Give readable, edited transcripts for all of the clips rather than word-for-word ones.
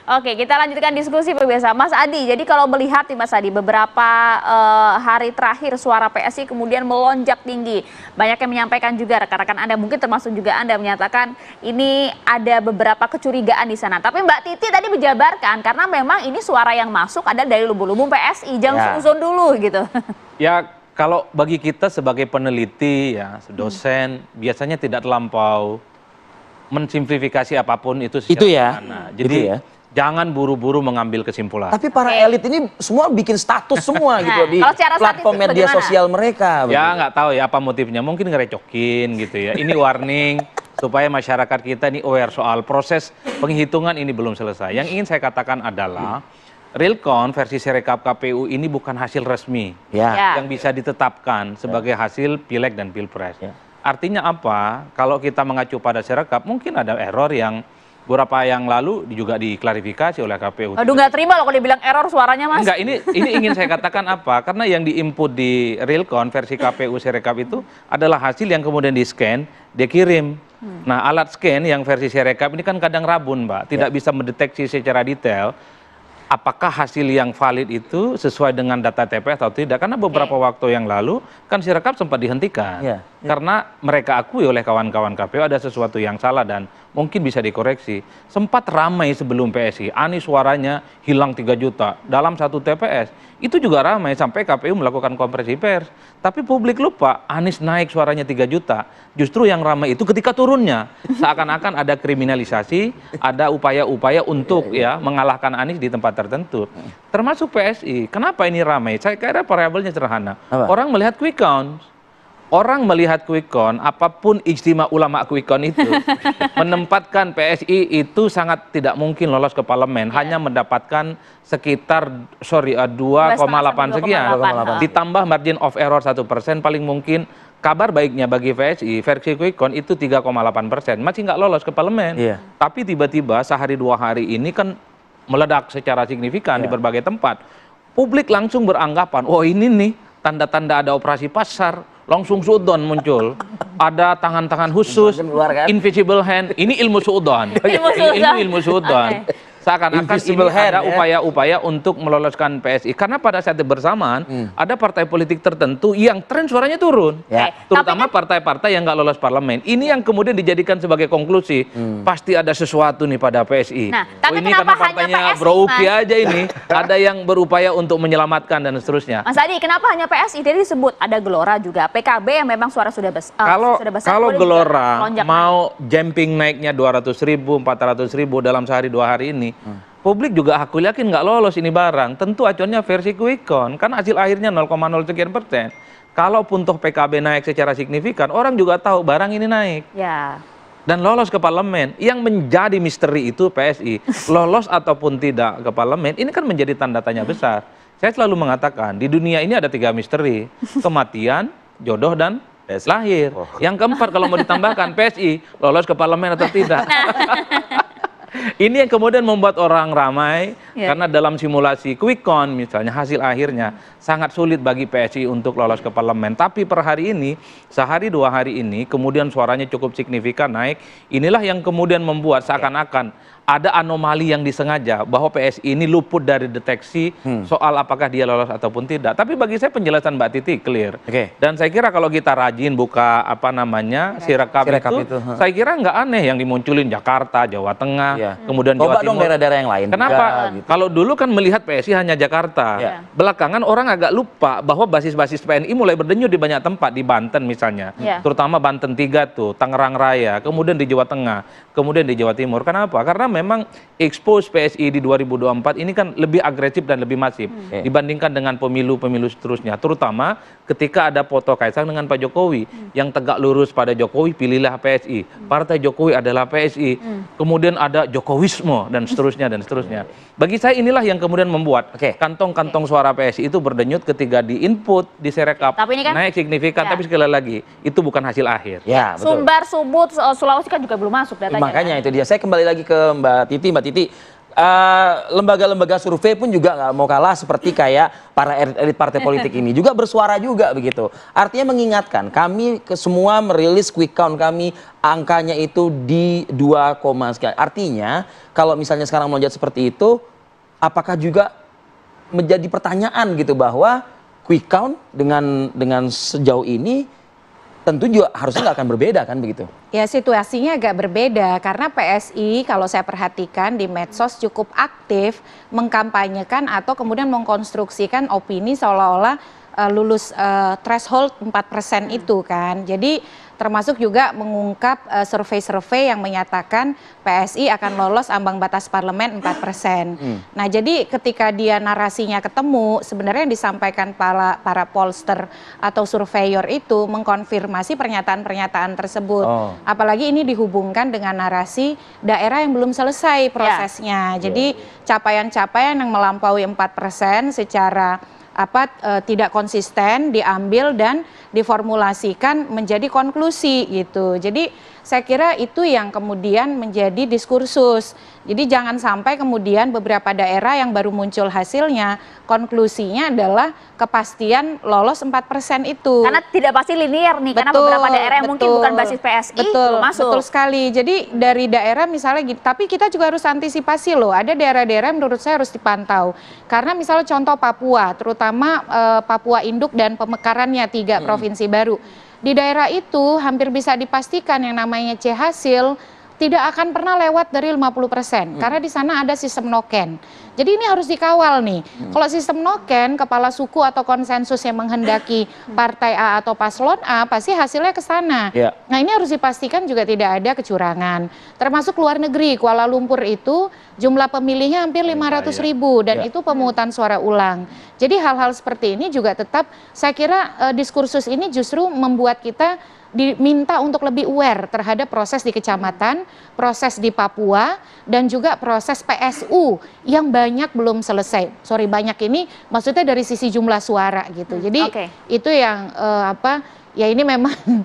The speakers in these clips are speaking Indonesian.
Oke, kita lanjutkan diskusi pemirsa. Mas Adi, jadi kalau melihat nih Mas Adi, beberapa hari terakhir suara PSI kemudian melonjak tinggi. Banyak yang menyampaikan juga, rekan-rekan Anda, mungkin termasuk juga Anda menyatakan ini ada beberapa kecurigaan di sana. Tapi Mbak Titi tadi menjabarkan, karena memang ini suara yang masuk ada dari lubuk-lubuk PSI, jangan suzon dulu gitu. Ya, kalau bagi kita sebagai peneliti, ya, dosen, biasanya tidak terlampau mensimplifikasi apapun itu secara mana. Jadi jangan buru-buru mengambil kesimpulan. Tapi para elit ini semua bikin status semua gitu di platform media sosial mereka. Ya nggak tahu ya apa motifnya, mungkin ngerecokin gitu ya. Ini warning supaya masyarakat kita ini aware soal proses penghitungan ini belum selesai. Yang ingin saya katakan adalah real count versi Sirekap KPU ini bukan hasil resmi yang bisa ditetapkan sebagai hasil pileg dan pilpres. Artinya apa? Kalau kita mengacu pada Sirekap, mungkin ada error yang beberapa yang lalu juga diklarifikasi oleh KPU. Aduh, nggak terima loh kalau dibilang error suaranya, Mas. Enggak, ini ingin saya katakan apa? Karena yang diinput di real count versi KPU Sirekap itu adalah hasil yang kemudian di-scan, dia kirim. Nah, alat scan yang versi Sirekap ini kan kadang rabun, Mbak. Tidak bisa mendeteksi secara detail apakah hasil yang valid itu sesuai dengan data TPS atau tidak. Karena beberapa waktu yang lalu kan Sirekap sempat dihentikan. Karena mereka akui oleh kawan-kawan KPU ada sesuatu yang salah dan mungkin bisa dikoreksi. Sempat ramai sebelum PSI, Anies suaranya hilang 3 juta dalam satu TPS. Itu juga ramai sampai KPU melakukan konferensi pers. Tapi publik lupa, Anies naik suaranya 3 juta. Justru yang ramai itu ketika turunnya. Seakan-akan ada kriminalisasi, ada upaya-upaya untuk mengalahkan Anies di tempat tertentu. Termasuk PSI. Kenapa ini ramai? Saya kira variabelnya sederhana. Orang melihat quick count. Orang melihat quick count, apapun ijtima ulama quick count itu, menempatkan PSI itu sangat tidak mungkin lolos ke parlemen, hanya mendapatkan sekitar 2,8 sekian, ditambah margin of error 1%, paling mungkin. Kabar baiknya bagi PSI, versi quick count itu 3,8%, masih nggak lolos ke parlemen. Tapi tiba-tiba sehari 2 hari ini kan meledak secara signifikan di berbagai tempat. Publik langsung beranggapan, oh ini nih tanda-tanda ada operasi pasar. Langsung suudon muncul, ada tangan-tangan khusus, invisible hand, ini ilmu suudon, ini ilmu suudon. Seakan-akan ini ada upaya-upaya untuk meloloskan PSI. Karena pada saat bersamaan, ada partai politik tertentu yang tren suaranya turun. Terutama partai-partai yang nggak lolos parlemen. Ini yang kemudian dijadikan sebagai konklusi. Pasti ada sesuatu nih pada PSI. Nah, tapi ini karena partainya Brouki aja ini. Ada yang berupaya untuk menyelamatkan dan seterusnya. Mas Adi, kenapa hanya PSI? Jadi disebut ada Gelora juga. PKB yang memang suara sudah besar. Kalau Gelora mau jumping naiknya 200.000, 400.000 dalam sehari 2 hari ini, publik juga aku yakin nggak lolos ini barang. Tentu acuannya versi quick count, kan hasil akhirnya 0,0 sekian %. Kalaupun toh PKB naik secara signifikan, orang juga tahu barang ini naik. Dan lolos ke parlemen. Yang menjadi misteri itu PSI. Lolos ataupun tidak ke parlemen, ini kan menjadi tanda tanya besar. Saya selalu mengatakan, di dunia ini ada 3 misteri. Kematian, jodoh, dan lahir. Yang keempat kalau mau ditambahkan, PSI lolos ke parlemen atau tidak. Ini yang kemudian membuat orang ramai, karena dalam simulasi quick count misalnya hasil akhirnya sangat sulit bagi PSI untuk lolos ke parlemen. Tapi per hari ini, sehari 2 hari ini, kemudian suaranya cukup signifikan naik. Inilah yang kemudian membuat seakan-akan ada anomali yang disengaja bahwa PSI ini luput dari deteksi soal apakah dia lolos ataupun tidak. Tapi bagi saya penjelasan Mbak Titi clear. Dan saya kira kalau kita rajin buka Sirekap itu, saya kira nggak aneh yang dimunculin Jakarta, Jawa Tengah, kemudian Jawa Timur. Daerah-daerah yang lain. Kenapa? Kalau dulu kan melihat PSI hanya Jakarta. Belakangan orang agak lupa bahwa basis-basis PNI mulai berdenyut di banyak tempat, di Banten misalnya. Terutama Banten 3 tuh, Tangerang Raya, kemudian di Jawa Tengah, kemudian di Jawa Timur. Kenapa? Karena memang expose PSI di 2024 ini kan lebih agresif dan lebih masif dibandingkan dengan pemilu-pemilu seterusnya. Terutama ketika ada foto Kaisang dengan Pak Jokowi yang tegak lurus pada Jokowi, pilihlah PSI. Partai Jokowi adalah PSI. Kemudian ada Jokowisme dan seterusnya dan seterusnya. Bagi saya inilah yang kemudian membuat kantong-kantong suara PSI itu berdenyut ketika di input di Sirekap naik signifikan. Tapi sekali lagi itu bukan hasil akhir. Sumbar, Sumut, Sulawesi kan juga belum masuk datanya. Makanya itu dia. Saya kembali lagi ke Mbak Titi. lembaga-lembaga survei pun juga nggak mau kalah seperti kayak para elit partai politik ini juga bersuara juga begitu. Artinya mengingatkan kami semua merilis quick count kami angkanya itu di 2, sekian. Artinya kalau misalnya sekarang melonjak seperti itu, apakah juga menjadi pertanyaan gitu bahwa quick count dengan sejauh ini tentu juga harusnya nggak akan berbeda kan begitu? Ya situasinya agak berbeda karena PSI kalau saya perhatikan di medsos cukup aktif mengkampanyekan atau kemudian mengkonstruksikan opini seolah-olah lulus threshold 4% itu kan. Jadi termasuk juga mengungkap survei-survei yang menyatakan PSI akan lolos ambang batas parlemen 4%. Nah jadi ketika dia narasinya ketemu, sebenarnya yang disampaikan para pollster atau surveyor itu mengkonfirmasi pernyataan-pernyataan tersebut. Apalagi ini dihubungkan dengan narasi daerah yang belum selesai prosesnya. Jadi capaian-capaian yang melampaui 4% secara tidak konsisten diambil dan diformulasikan menjadi konklusi gitu. Jadi saya kira itu yang kemudian menjadi diskursus. Jadi jangan sampai kemudian beberapa daerah yang baru muncul hasilnya konklusinya adalah kepastian lolos 4% itu. Karena tidak pasti linear nih, karena beberapa daerah yang mungkin bukan basis PSI belum masuk. Betul sekali. Jadi dari daerah misalnya gitu, tapi kita juga harus antisipasi loh. Ada daerah-daerah menurut saya harus dipantau. Karena misalnya contoh Papua, terutama Papua Induk dan pemekarannya 3 provinsi baru. Di daerah itu hampir bisa dipastikan yang namanya C hasil tidak akan pernah lewat dari 50%. Karena di sana ada sistem noken. Jadi ini harus dikawal nih. Kalau sistem noken, kepala suku atau konsensus yang menghendaki partai A atau paslon A, pasti hasilnya ke sana. Nah ini harus dipastikan juga tidak ada kecurangan. Termasuk luar negeri, Kuala Lumpur itu jumlah pemilihnya hampir 500.000 dan itu pemungutan suara ulang. Jadi hal-hal seperti ini juga tetap, saya kira diskursus ini justru membuat kita diminta untuk lebih aware terhadap proses di kecamatan, proses di Papua, dan juga proses PSU yang banyak belum selesai. Banyak ini maksudnya dari sisi jumlah suara gitu. Jadi itu yang ya ini memang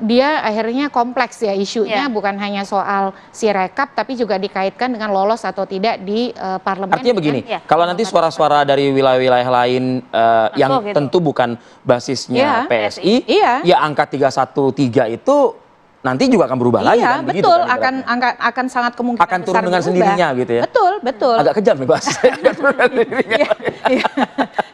dia akhirnya kompleks ya isunya, bukan hanya soal Sirekap tapi juga dikaitkan dengan lolos atau tidak di parlemen. Artinya begini, kalau nanti suara-suara dari wilayah-wilayah lain yang tentu bukan basisnya PSI, ya angka 313 itu nanti juga akan berubah lagi kan? Betul, begitu, akan sangat kemungkinan akan turun dengan sendirinya gitu ya? Betul. Agak kejam nih bahasanya.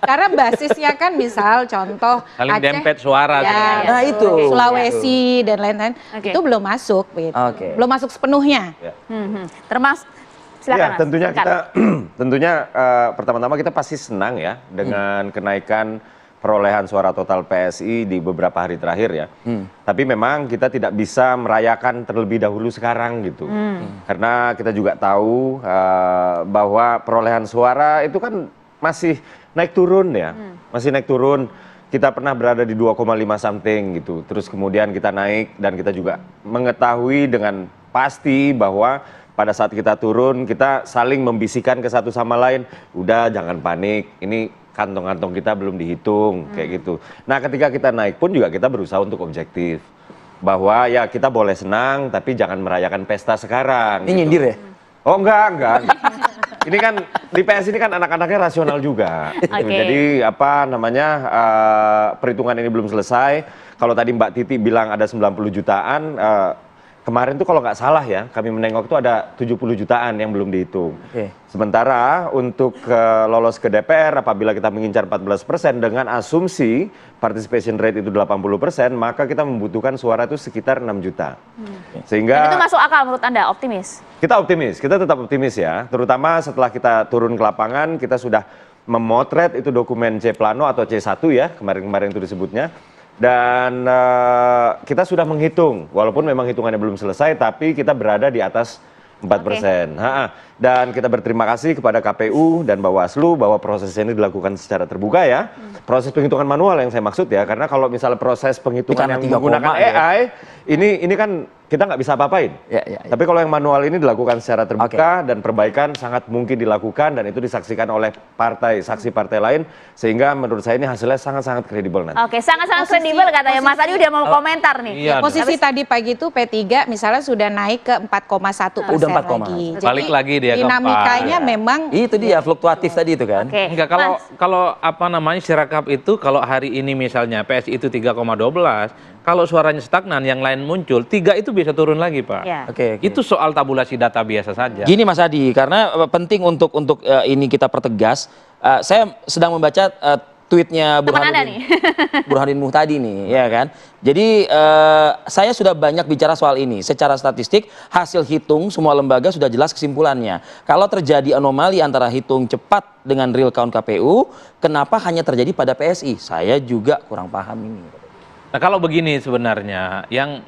Karena basisnya kan misal contoh saling Aceh, dempet suara. Nah itu. Sulawesi dan lain-lain, itu belum masuk. Gitu. Belum masuk sepenuhnya. Termasuk, silakan. Tentunya pertama-tama kita pasti senang ya dengan kenaikan perolehan suara total PSI di beberapa hari terakhir ya. Tapi memang kita tidak bisa merayakan terlebih dahulu sekarang gitu. Karena kita juga tahu bahwa perolehan suara itu kan masih naik turun ya. Masih naik turun. Kita pernah berada di 2,5 something gitu. Terus kemudian kita naik dan kita juga mengetahui dengan pasti bahwa pada saat kita turun kita saling membisikkan ke satu sama lain, udah jangan panik, ini kantong-kantong kita belum dihitung, kayak gitu. Nah ketika kita naik pun juga kita berusaha untuk objektif. Bahwa ya kita boleh senang, tapi jangan merayakan pesta sekarang. Ini gitu. nyindir ya? Oh enggak. Ini kan, di PS ini kan anak-anaknya rasional juga. Gitu. Jadi perhitungan ini belum selesai. Kalau tadi Mbak Titi bilang ada 90 jutaan, kemarin tuh kalau nggak salah ya, kami menengok tuh ada 70 jutaan yang belum dihitung. Sementara untuk lolos ke DPR apabila kita mengincar 14% dengan asumsi participation rate itu 80%, maka kita membutuhkan suara itu sekitar 6 juta. Sehingga dan itu masuk akal menurut Anda, optimis? Kita optimis, kita tetap optimis ya. Terutama setelah kita turun ke lapangan, kita sudah memotret itu dokumen C Plano atau C1 ya, kemarin-kemarin itu disebutnya. Dan kita sudah menghitung, walaupun memang hitungannya belum selesai, tapi kita berada di atas 4%. Dan kita berterima kasih kepada KPU dan Bawaslu bahwa proses ini dilakukan secara terbuka ya. Proses penghitungan manual yang saya maksud ya, karena kalau misalnya proses penghitungan yang menggunakan AI, ini kan kita nggak bisa apa-apain. Tapi kalau yang manual ini dilakukan secara terbuka dan perbaikan sangat mungkin dilakukan dan itu disaksikan oleh saksi partai lain, sehingga menurut saya ini hasilnya sangat-sangat kredibel nanti. Oke, sangat-sangat kredibel katanya. Mas Adi udah mau komentar nih. Iya, Posisi tadi pagi itu P3 misalnya sudah naik ke 4,1% Udah 4,1. lagi. Balik lagi dia ke dinamikanya 4. memang Itu dia fluktuatif tadi itu kan. Oke. Enggak, kalau apa namanya Sirekap itu kalau hari ini misalnya PSI itu 3,12, kalau suaranya stagnan yang lain muncul, 3 itu bisa turun lagi, Pak. Ya. Oke. Itu soal tabulasi data biasa saja. Gini Mas Adi, karena penting untuk ini kita pertegas. Saya sedang membaca tweetnya Teman Anda nih. Burhanuddin Muhtadi nih, ya kan. Jadi saya sudah banyak bicara soal ini. Secara statistik, hasil hitung semua lembaga sudah jelas kesimpulannya. Kalau terjadi anomali antara hitung cepat dengan real count KPU, kenapa hanya terjadi pada PSI? Saya juga kurang paham ini. Nah, kalau begini sebenarnya yang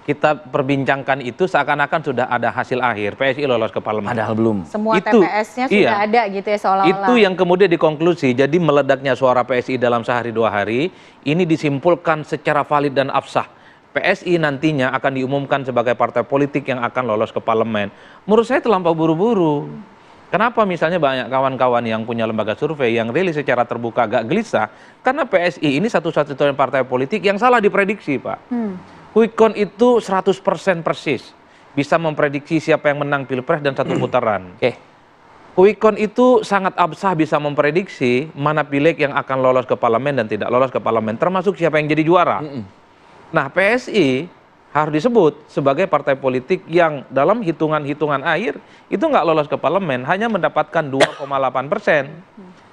kita perbincangkan itu seakan-akan sudah ada hasil akhir PSI lolos ke parlemen. Padahal belum. semua Itu, TPS-nya iya. sudah ada gitu ya seolah-olah. Itu yang kemudian dikonklusi. Jadi meledaknya suara PSI dalam sehari 2 hari ini disimpulkan secara valid dan absah. PSI nantinya akan diumumkan sebagai partai politik yang akan lolos ke parlemen. Menurut saya terlampau buru-buru. Kenapa misalnya banyak kawan-kawan yang punya lembaga survei yang rilis secara terbuka agak gelisah? Karena PSI ini satu-satunya partai politik yang salah diprediksi, Pak. Quick count itu 100% persis. Bisa memprediksi siapa yang menang pilpres dan 1 putaran. Quick count itu sangat absah bisa memprediksi mana pileg yang akan lolos ke parlemen dan tidak lolos ke parlemen. Termasuk siapa yang jadi juara. Nah, PSI harus disebut sebagai partai politik yang dalam hitungan-hitungan akhir itu nggak lolos ke parlemen, hanya mendapatkan 2,8%.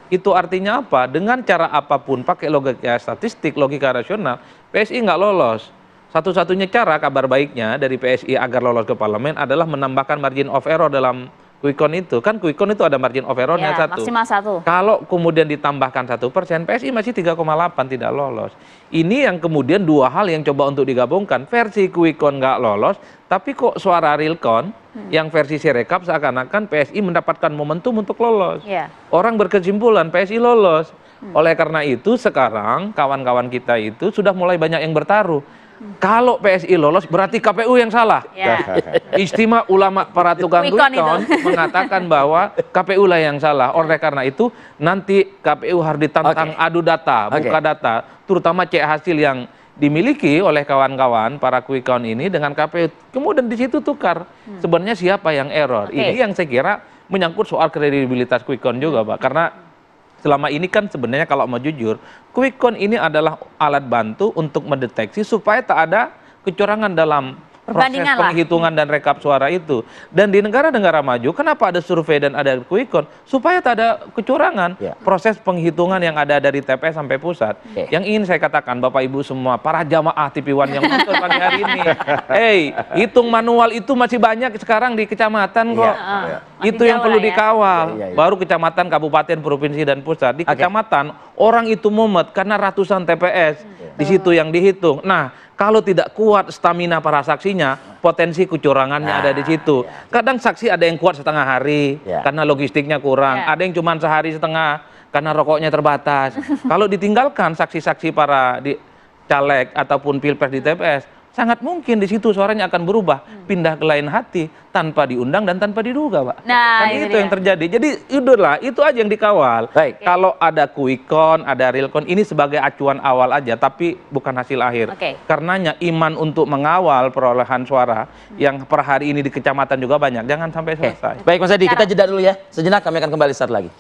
Itu artinya apa? Dengan cara apapun, pakai logika statistik, logika rasional, PSI nggak lolos. Satu-satunya cara, kabar baiknya dari PSI agar lolos ke parlemen adalah menambahkan margin of error dalam quick count itu. Kan quick count itu ada margin of errornya Ya, 1. maksimal 1. Kalau kemudian ditambahkan 1%, PSI masih 3,8 tidak lolos. Ini yang kemudian 2 hal yang coba untuk digabungkan. Versi quick count nggak lolos, tapi kok suara real count yang versi Sirekap seakan-akan PSI mendapatkan momentum untuk lolos. Ya. Orang berkesimpulan PSI lolos. Oleh karena itu sekarang kawan-kawan kita itu sudah mulai banyak yang bertaruh. Kalau PSI lolos berarti KPU yang salah. Ya. Istimewa ulama para tukang Quick count quick count mengatakan bahwa KPU lah yang salah. Oleh karena itu nanti KPU harus ditantang adu data, buka data, terutama cek hasil yang dimiliki oleh kawan-kawan para quick count ini dengan KPU. Kemudian di situ tukar sebenarnya siapa yang error. Ini yang saya kira menyangkut soal kredibilitas quick count juga, Pak. Karena selama ini kan sebenarnya kalau mau jujur, quick count ini adalah alat bantu untuk mendeteksi supaya tak ada kecurangan dalam proses Perbandingan lah. penghitungan dan rekap suara itu. Dan di negara-negara maju, kenapa ada survei dan ada quick count? Supaya tak ada kecurangan. Proses penghitungan yang ada dari TPS sampai pusat. Yang ingin saya katakan, Bapak Ibu semua, para jamaah TV One yang nonton pagi hari ini, hitung manual itu masih banyak sekarang di kecamatan kok. Itu yang perlu dikawal. Baru kecamatan, kabupaten, provinsi, dan pusat. Di kecamatan, orang itu mumet karena ratusan TPS. Di situ yang dihitung. Nah, kalau tidak kuat stamina para saksinya, potensi kecurangannya ada di situ. Kadang saksi ada yang kuat setengah hari karena logistiknya kurang, ada yang cuma sehari setengah karena rokoknya terbatas. Kalau ditinggalkan saksi-saksi para caleg ataupun pilpres di TPS, sangat mungkin di situ suaranya akan berubah, pindah ke lain hati tanpa diundang dan tanpa diduga, Pak. Nah, kan itu yang terjadi. Jadi udahlah, itu aja yang dikawal. Kalau ada quick count, ada real count, ini sebagai acuan awal aja, tapi bukan hasil akhir. Karenanya iman untuk mengawal perolehan suara yang per hari ini di kecamatan juga banyak, jangan sampai selesai. Baik Mas Adi, kita jeda dulu ya. Sejenak kami akan kembali saat lagi.